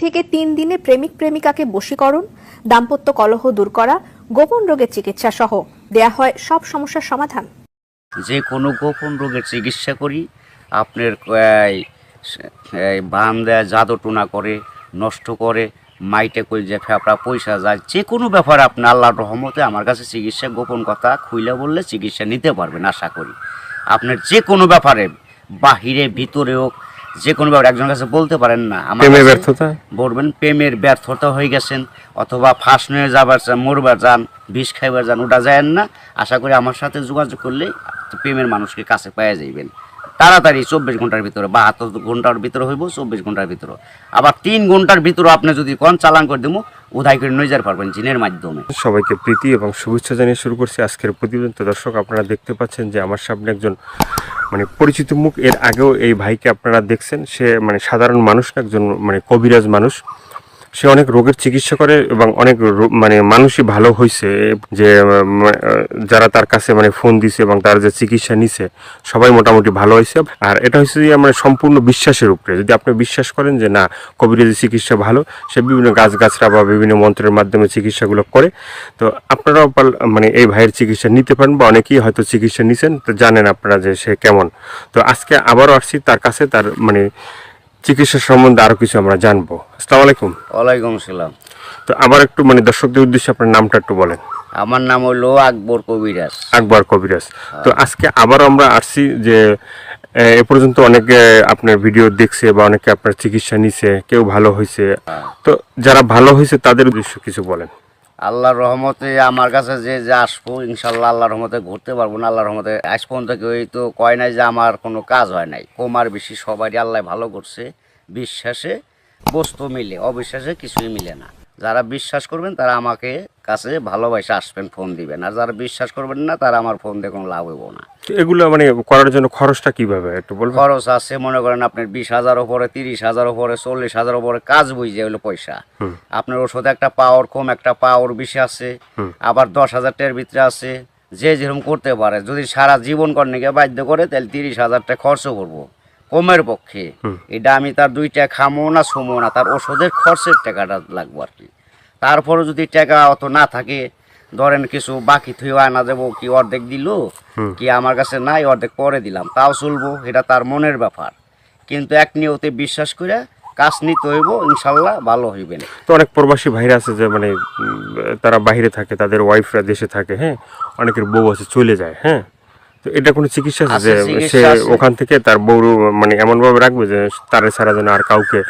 থেকে 3 দিনে প্রেমিক প্রেমিকাকে বশীকরণ, দাম্পত্য কলহ দূর করা, গোপন রোগের চিকিৎসা সহ দেয়া হয় সব সমস্যার সমাধান। যে কোনো গোপন রোগের চিকিৎসা করি। আপনার বান দেয়, জাদু টোনা করে, নষ্ট করে, মাইটে কই যে ফেপড়া পয়সা যায়, যে কোনো ব্যাপারে আপনি আল্লাহর রহমতে আমার কাছে চিকিৎসা গোপন কথা খুইলে বললে চিকিৎসা নিতে পারবেন আশা করি। আপনার যে কোনো ব্যাপারে বাহিরে ভিতরে হোক, যে কোনো ব্যাপারে একজনের কাছে বলতে পারেন না আমার ব্যর্থতা বলবেন, প্রেমের ব্যর্থতা হয়ে গেছেন অথবা ফাঁস নিয়ে যাবার চান, মরবার যান, বিষ খাইবার যান, ওটা যায়েন না। আশা করি আমার সাথে যোগাযোগ করলে প্রেমের মানুষকে কাছে পাওয়া যাইবেন তাড়াতাড়ি। 24 ঘন্টার ভিতরে, 72 ঘন্টার ভিতরে হইব, 24 ঘন্টার ভিতরে। আবার 3 ঘন্টার ভিতরে আপনি যদি কোন চালান করে দেবো, উধাই করে নিয়ে যেতে পারবেন জিনের মাধ্যমে। সবাইকে প্রীতি এবং শুভেচ্ছা জানিয়ে শুরু করছি আজকের প্রতিবেদন। তো দর্শক, আপনারা দেখতে পাচ্ছেন যে আমার সামনে একজন পরিচিত মুখ। এর আগেও এই ভাইকে আপনারা দেখছেন। সে সাধারণ মানুষ না, একজন কবিরাজ মানুষ। সে অনেক রোগের চিকিৎসা করে এবং অনেক মানুষই ভালো হয়েছে। যে যারা তার কাছে ফোন দিছে এবং তার যে চিকিৎসা নিছে সবাই মোটামুটি ভালো হয়েছে। আর এটা হচ্ছে যে সম্পূর্ণ বিশ্বাসের উপরে। যদি আপনি বিশ্বাস করেন যে না, কবিরাজি চিকিৎসা ভালো, সে বিভিন্ন গাছগাছরা বা বিভিন্ন মন্ত্রের মাধ্যমে চিকিৎসাগুলো করে, তো আপনারাও এই ভাইয়ের চিকিৎসা নিতে পারেন বা অনেকেই হয়তো চিকিৎসা নিছেন, তো জানেন আপনারা যে সে কেমন। তো আজকে আবারও আসছি তার কাছে, তার চিকিৎসা সম্বন্ধে আরো কিছু আমরা জানবো। আসসালামু আলাইকুম। ওয়ালাইকুম আসসালাম। তো আবার একটু দর্শকদের উদ্দেশ্যে আপনার নামটা একটু বলেন। আমার নাম হলো আকবর কবিরাজ। আকবর কবিরাজ। তো আজকে আবারও আমরা আসছি যে এ পর্যন্ত অনেকে আপনার ভিডিও দেখছে বা অনেকে আপনার চিকিৎসা নিছে, কেউ ভালো হয়েছে। তো যারা ভালো হয়েছে তাদের উদ্দেশ্য কিছু বলেন। আল্লাহর রহমতে আমার কাছে যে আসবো, ইনশাল্লাহ আল্লাহর রহমতে ঘুরতে পারবো না। আল্লাহর রহমতে আজ পর্যন্ত কেউ তো কয় নাই যে আমার কোনো কাজ হয় নাই। কমার বেশি সবারই আল্লাহ ভালো করছে। বিশ্বাসে বস্তু মিলে, অবিশ্বাসে কিছুই মিলে না। যারা বিশ্বাস করবেন তারা আমাকে কাছে ভালোবাসে আসবেন, ফোন দিবেন। আর যারা বিশ্বাস করবেন না তারা আমার ফোন দিয়ে কোনো লাভ হইব না। এগুলো করার জন্য খরচটা কিভাবে একটু বলবেন? খরচ আছে, মনে করেন আপনার 20,000 উপরে, 30,000 উপরে, 40,000 উপরে কাজ বুঝে হলো পয়সা। আপনার ওষুধ একটা পাওয়ার কম, একটা পাওয়ার বেশি আছে, আবার 10,000 টাকার ভিতরে আছে। যে যেরকম করতে পারে, যদি সারা জীবন করনে গিয়ে বাধ্য করে তাহলে 30,000 টাকা খরচ করবো কমের পক্ষে। এটা আমি তার 2 টাকা খামো না, ছুমো না, তার ওষুধের খরচের টাকাটা লাগবো আর কি। তারপরে যদি টাকা অত না থাকে, ধরেন কিছু বাকি থুয়ে আনা যাবো, কি অর্ধেক দিল, কি আমার কাছে নাই অর্ধেক পরে দিলাম, তাও চলবো, এটা তার মনের ব্যাপার। কিন্তু এক নিয়তে বিশ্বাস করে কাজ নিতে হইব, ইনশাল্লাহ ভালো হইবেন। তো অনেক প্রবাসী ভাইরা আছে যে তারা বাইরে থাকে, তাদের ওয়াইফরা দেশে থাকে, হ্যাঁ, অনেকের বউ আছে চলে যায়, হ্যাঁ। তো এটা কোনো চিকিৎসা আছে যে সে ওখান থেকে তার বউ এমন ভাবে রাখবে যে তারে ছাড়া যেন আর কাউকে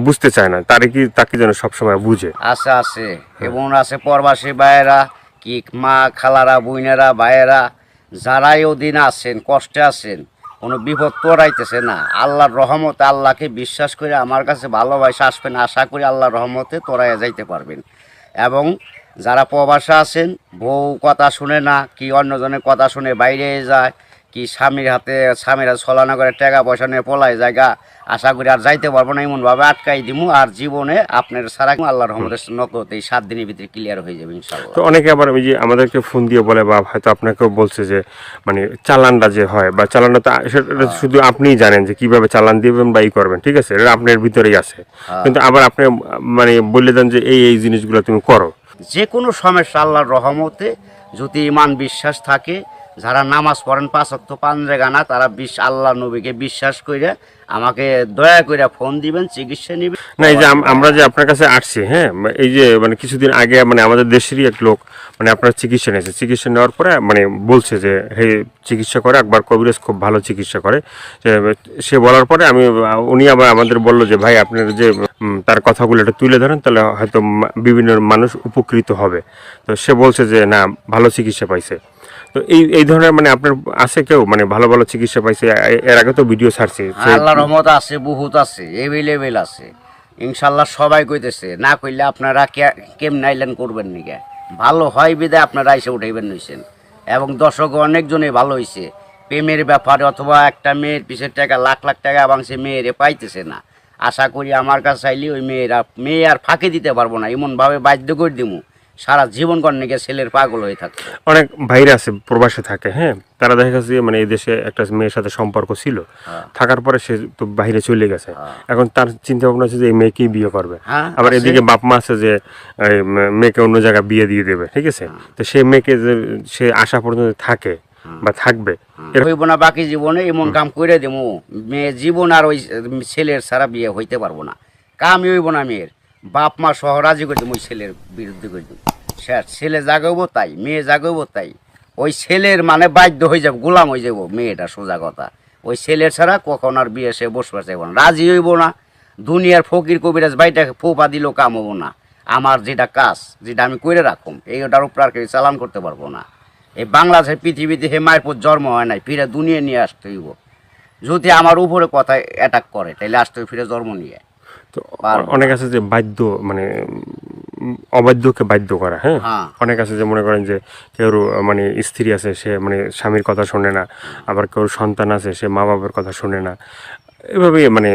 বুঝতে চায় না, তাকে যেন সবসময় বুঝে। আছে আছে এবং আছে প্রবাসী ভাইয়েরা, কি মা খালারা, বোনেরা, ভাইয়েরা, যারাই ওদিন আছেন, কষ্টে আছেন, কোনো বিপদ তোরাইতেছে না, আল্লাহর রহমতে আল্লাহকে বিশ্বাস করে আমার কাছে ভালোবাসা আসবেন। আশা করি আল্লাহর রহমতে তোরাইয়া যাইতে পারবেন। এবং যারা প্রবাসে আছেন, বউ কথা শুনে না, কি অন্যজনের কথা শুনে বাইরে যায়, কি স্বামীর হাতে ছলনা করে টাকা পয়সা নিয়ে পলায় জায়গা, আশা করি আর যাইতে পারবো না, এমনভাবে আটকাই দিমু। আর জীবনে আপনার সারা আল্লাহর রহমতের নকল এই 7 দিনের ভিতরে ক্লিয়ার হয়ে যাবে ইনশাআল্লাহ। তো অনেকে আবার ওই যে আমাদেরকে ফোন দিয়ে বলে বা হয়তো আপনাকেও বলছে যে চালানটা যে হয় বা চালানটা তো সেটা শুধু আপনিই জানেন যে কিভাবে চালান দিবেন বা ই করবেন, ঠিক আছে, এটা আপনার ভিতরেই আছে। কিন্তু আবার আপনি বলে দেন যে এই জিনিসগুলো তুমি করো। যে কোনো সমস্যা আল্লাহর রহমতে যদি ইমান বিশ্বাস থাকে, যারা নামাজ পড়েন 5 ওয়াক্ত 5 জায়গা, তারা আল্লাহ নবীকে বিশ্বাস করে আমাকে দয়া করে ফোন দিবেন, চিকিৎসা নেবেন। না, এই যে আমরা যে আপনার কাছে আসছি, হ্যাঁ, এই যে কিছুদিন আগে আমাদের দেশেরই এক লোক আপনার চিকিৎসা নিয়েছে। চিকিৎসা নেওয়ার পরে বলছে যে হে, চিকিৎসা করে আকবর কবিরাজ খুব ভালো চিকিৎসা করে। সে বলার পরে উনি আবার আমাদের বললো যে ভাই, আপনার যে তার কথাগুলো একটু তুলে ধরেন, তাহলে হয়তো বিভিন্ন মানুষ উপকৃত হবে। তো সে বলছে যে না, ভালো চিকিৎসা পাইছে। তো এই ধরনের আপনার আছে কেউ ভালো ভালো চিকিৎসা পাইছে? এর আগে তো ভিডিও ছাড়ছি। আল্লাহর রহমত আছে, বহুত আছে, এভেলেবেল আছে ইনশাল্লাহ। সবাই কইতেছে, না কইলে আপনারা কেমন আইলেন করবেন নিকে, ভালো হয় বিদায় আপনারা এসে উঠাইবেন নিছেন। এবং দর্শক অনেকজনই ভালো হয়েছে প্রেমের ব্যাপারে, অথবা একটা মেয়ের পিছের টাকা লাখ লাখ টাকা এবং সে মেয়েরে পাইতেছে না। আশা করি আমার কাছে চাইলে ওই মেয়ে আর ফাঁকি দিতে পারবো না, এমনভাবে বাধ্য করে দিমু সারা জীবন কর্ণিকে ছেলের পাগল হয়ে থাকে। অনেক ভাইরা আছে প্রবাসে থাকে, হ্যাঁ, তারা দেখা গেছে যে মানে এই দেশে একটা মেয়ের সাথে সম্পর্ক ছিল, থাকার পরে সে তো বাইরে চলে গেছে, এখন তার চিন্তা ভাবনা আছে যে এই মেয়েকেই বিয়ে করবে। হ্যাঁ, আবার আছে। এদিকে বাপ মা আছে যে এই মেয়েকে অন্য জায়গায় বিয়ে দিয়ে দেবে, ঠিক আছে। তো সেই মেয়েকে যে সে আশা পর্যন্ত থাকে বা থাকবে, হইব না বাকি জীবনে এমন কাম করে দেবো, মেয়ে জীবন আর ওই ছেলের ছাড়া বিয়ে হইতে পারবো না, কামই হইব না মেয়ের। বাপ মা সহ রাজি করে দেবো, ওই ছেলের বিরুদ্ধে করে দেবো। ছেলে জাগাবো তাই, মেয়ে জাগাবো তাই, ওই ছেলের মানে বাধ্য হয়ে যাবো, গোলাম হয়ে যাবো মেয়েটা, সোজা কথা। ওই ছেলের ছাড়া কখন আর বিয়ে সে বসবার চাইব না, রাজি হইব না। দুনিয়ার ফকির কবিরাজ বাইটাকে ফোপা দিলেও কাম হবো না। আমার যেটা কাজ, যেটা আমি করে রাখুম, এইটার উপর আর কেউ চালান করতে পারবো না। এই বাংলাদেশের পৃথিবীতে হে মায়ের পর জন্ম হয় নাই, ফিরে দুনিয়া নিয়ে আসতে হইব। যদি আমার উপরে কথা অ্যাটাক করে তাহলে আসতে হইব ফিরে জন্ম নিয়ে। তো অনেক আছে যে বাধ্য মানে অবাধ্যকে বাধ্য করা, হ্যাঁ, হ্যাঁ। অনেক আছে যে মনে করেন যে কেউ মানে স্ত্রী আছে সে মানে স্বামীর কথা শোনে না, আবার কেউ সন্তান আছে সে মা বাবার কথা শোনে না, এভাবে মানে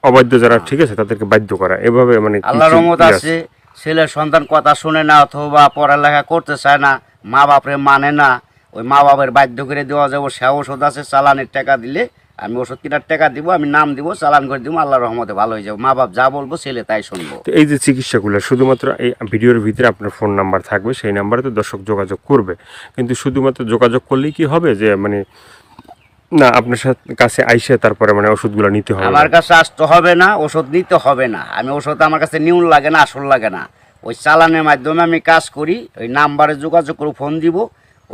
অবাধ্য যারা, ঠিক আছে, তাদেরকে বাধ্য করা, এভাবে মানে আল্লাহর রহমত আছে, ছেলের সন্তান কথা শুনে না অথবা পড়ালেখা করতে চায় না, মা বাপরে মানে না, ওই মা বাপের বাধ্য করে দেওয়া যাবো। সে ওষুধ আছে, চালানের টাকা দিলে আমি ওষুধ কেনার টাকা দিব, আমি নাম দিব, চালান করে দিব, আল্লাহর রহমতে ভালো হয়ে যাবো। মা বাপ যা বলবো ছেলে তাই শুনবো। তো এই যে চিকিৎসাগুলো শুধুমাত্র এই ভিডিওর ভিতরে আপনার ফোন নাম্বার থাকবে, সেই নাম্বারে তো দর্শক যোগাযোগ করবে, কিন্তু শুধুমাত্র যোগাযোগ করলেই কি হবে যে মানে না আপনার সাথে কাছে আইসে তারপরে মানে ওষুধগুলো নিতে হবে? আমার কাছে আসতে হবে না, ওষুধ নিতে হবে না। আমি ওষুধ আমার কাছে নিউন লাগে না, আসল লাগে না। ওই চালানের মাধ্যমে আমি কাজ করি, ওই নাম্বারে যোগাযোগ করে ফোন দিব,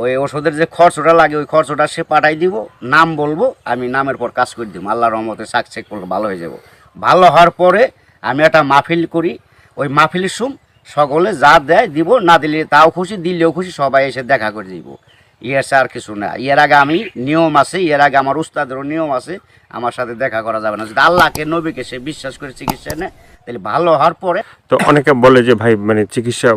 ওই ওষুধের যে খরচটা লাগে ওই খরচটা সে পাঠাই দিব, নাম বলবো, আমি নামের পর কাজ করে দিব। আল্লাহর রহমতে সাকসেস করলে ভালো হয়ে যাব। ভালো হওয়ার পরে আমি একটা মাহফিল করি, ওই মাহফিলের সকলে যা দেয় দিব, না দিলে তাও খুশি, দিলেও খুশি, সবাই এসে দেখা করে দিব। ইয়ের আর কিছু না। এর আগে আমি নিয়ম আছে, এর আগে আমার উস্তাদেরও নিয়ম আছে, আমার সাথে দেখা করা যাবে না। যদি আল্লাহকে নবীকে সে বিশ্বাস করে চিকিৎসা নেয় তাহলে ভালো হওয়ার পরে। তো অনেকে বলে যে ভাই মানে চিকিৎসা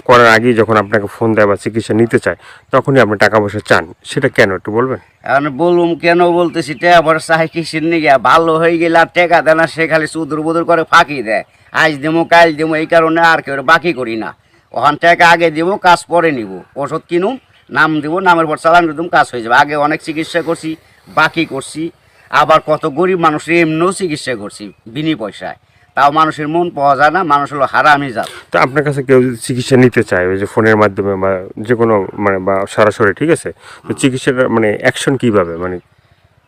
করার আগেই যখন আপনাকে ফোন দেয় বা চিকিৎসা নিতে চায় তখনই আপনি টাকা পয়সা চান, সেটা কেন একটু বলবেন? এখন বলুম কেন বলতেছি, টাকা পয়সা চাই কিসের নিয়ে, ভালো হয়ে গেলে আর টাকা দেয় না, সে খালি চুদুর বুদুর করে ফাঁকি দেয়, আজ দেবো কাল দেবো, এই কারণে আর কেউ বাকি করি না। ওখান টাকা আগে দিব, কাজ পরে নিব, ওষুধ কিনুম, নাম দিব, নামের পর চালান করে দিম, কাজ হয়ে যাবে। আগে অনেক চিকিৎসা করছি, বাকি করছি, আবার কত গরিব মানুষের এমনিও চিকিৎসা করছি বিনি পয়সায়, তাও মানুষের মন পাওয়া যায় না, মানুষ হলো হারামি জাত। তো আপনার কাছে কেউ যদি চিকিৎসা নিতে চায় ওই যে ফোনের মাধ্যমে বা যে কোনো মানে বা সরাসরি, ঠিক আছে, তো চিকিৎসাটা মানে অ্যাকশন কীভাবে মানে?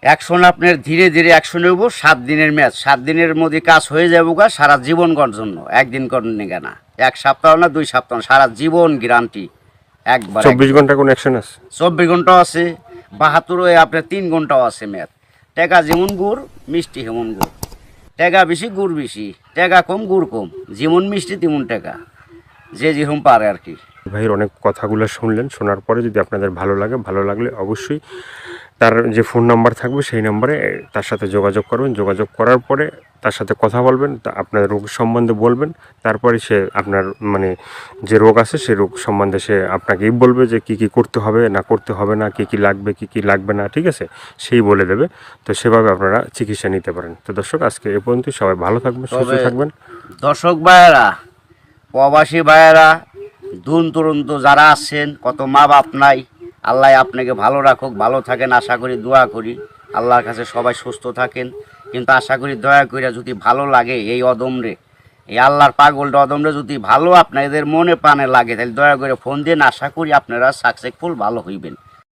অ্যাকশন আপনার ধীরে ধীরে অ্যাকশন হইব, 7 দিনের ম্যাচ, 7 দিনের মধ্যে কাজ হয়ে যাবো গা, সারা জীবন করার জন্য। একদিন করেন না, 1 সপ্তাহ না 2 সপ্তাহ, সারা জীবন গ্যারান্টি একবার। 24 ঘন্টা কোনো অ্যাকশন আছে? 24 ঘন্টাও আছে, 72 আপনার 3 ঘন্টাও আছে ম্যাচ। টাকা যেমন গুড়, মিষ্টি হেমন গুড়, টাকা বেশি গুড় বেশি, টাকা কম গুড় কম, যেমন মিষ্টি তেমন টাকা, যে যেরকম পারে আর কি। ভাইয়ের অনেক কথাগুলো শুনলেন, শোনার পরে যদি আপনাদের ভালো লাগে, ভালো লাগলে অবশ্যই তার যে ফোন নাম্বার থাকবে সেই নাম্বারে তার সাথে যোগাযোগ করবেন। যোগাযোগ করার পরে তার সাথে কথা বলবেন, তা আপনার রোগ সম্বন্ধে বলবেন, তারপরে সে আপনার মানে যে রোগ আছে সেই রোগ সম্বন্ধে সে আপনাকেই বলবে যে কী কী করতে হবে না করতে হবে না, কী কী লাগবে কী কী লাগবে না, ঠিক আছে, সেই বলে দেবে। তো সেভাবে আপনারা চিকিৎসা নিতে পারেন। তো দর্শক আজকে এ পর্যন্ত, সবাই ভালো থাকবেন, সুস্থ থাকবেন। দর্শক ভাইয়েরা, প্রবাসী ভাইয়েরা, দূর দূরান্ত যারা আছেন, কত মা বাপ নাই, আল্লাহ আপনাকে ভালো রাখুক, ভালো থাকেন আশা করি, দোয়া করি আল্লাহর কাছে সবাই সুস্থ থাকেন। কিন্তু আশা করি দয়া করে যদি ভালো লাগে এই অদমরে, এই আল্লাহর পাগলটা অদমরে যদি ভালো আপনাদের মনে প্রাণে লাগে, তাহলে দয়া করে ফোন দিন, আশা করি আপনারা সাকসেসফুল ভালো হইবেন।